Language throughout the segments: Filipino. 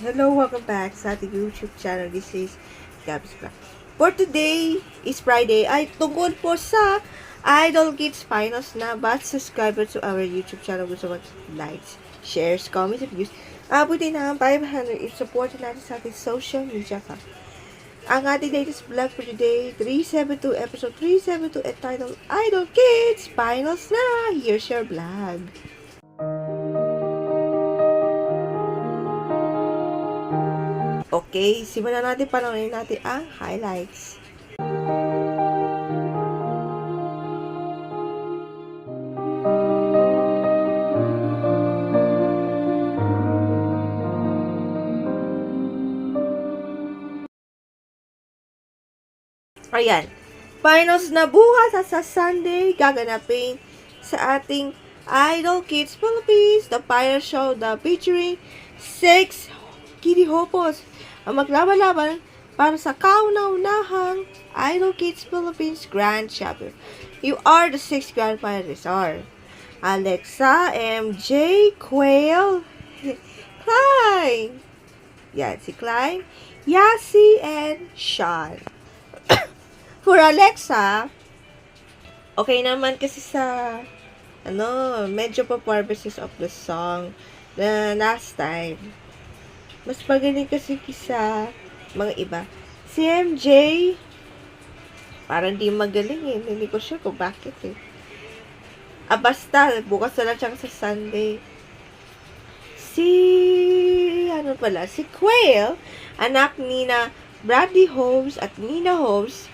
Hello, welcome back sa ating YouTube channel. This is Gabs Vlog. For today is Friday ay tungkol po sa Idol Kids Finals na but subscriber to our YouTube channel. Gusto mag likes, shares, comments, and views. Abutin na ang 500 if support natin sa ating social media ka. Ang ating latest vlog for today, 372, episode 372, entitled Idol Kids Finals na. Here's your vlog. Okay, simulan natin, panoorin natin ang highlights. Ayan. Finals na bukas sa Sunday gaganapin sa ating Idol Kids Philippines, the final show, the featuring 6 Kitty Hopos ang maglaban-laban para sa kauna-unahang Idol Kids Philippines Grand Champion. You are the 6 grand finalists are Alexa, MJ, Quail, Klein. Yan, si Klein, Yasi, and Sean. For Alexa, okay naman kasi sa medyo pa-purposes of the song na last time. Mas magaling kasi sa mga iba. Si MJ, parang di magaling eh. Hindi ko sure kung bakit eh. Basta, bukas na lang siyang sa Sunday. Si Quail, anak ni na Bradley Holmes at Nina Holmes.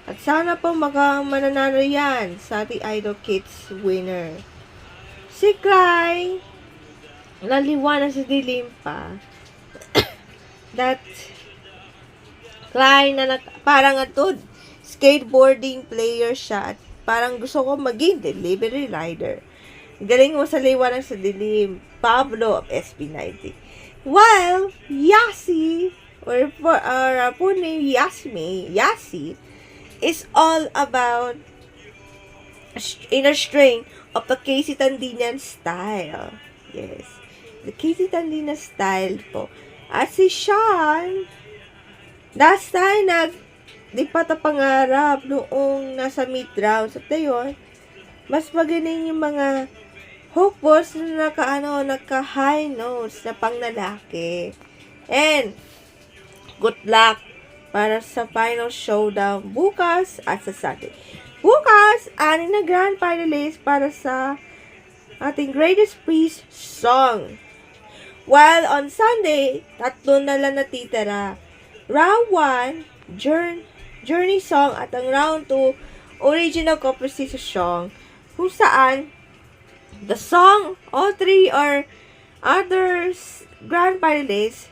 At sana po mananalo yan sa ating Idol Kids winner. Si Clyde, naliwanag sa dilim pa. That Klein na parang skateboarding player siya at parang gusto ko maging delivery rider. Galing mo sa liwanag sa dilim, Pablo of SB90. While Yasi, or full name Yasi, is all about inner strength of the Casey Tandinian style. Yes. The Casey Tandinian style po. At si Sean, last time di pa pangarap noong nasa mid-rounds. At yun, mas magaling yung mga hook balls na naka-high notes na pang lalaki. And, good luck para sa final showdown bukas at sa Sunday. Bukas, 6 na grand finalists para sa ating Greatest Priest song. While on Sunday, 3 na lang natitira. Round 1, Journey song at ang round 2, original composition song. Kung saan, the song, all 3 or others grand finalists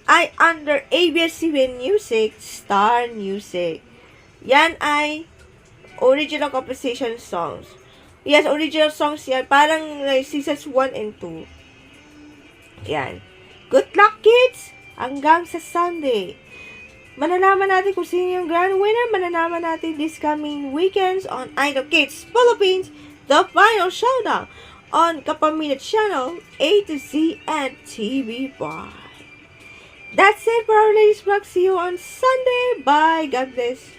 ay under ABS-CBN Music, Star Music. Yan ay original composition songs. Yes, original songs yan. Parang seasons 1 and 2. Yan. Good luck, kids! Hanggang sa Sunday. Malalaman natin kung sino yung grand winner. Malalaman natin this coming weekends on Idol Kids Philippines, the final showdown on Kapamilya Channel, A to Z and TV Bye. That's it for our latest vlog. See you on Sunday. Bye. God bless.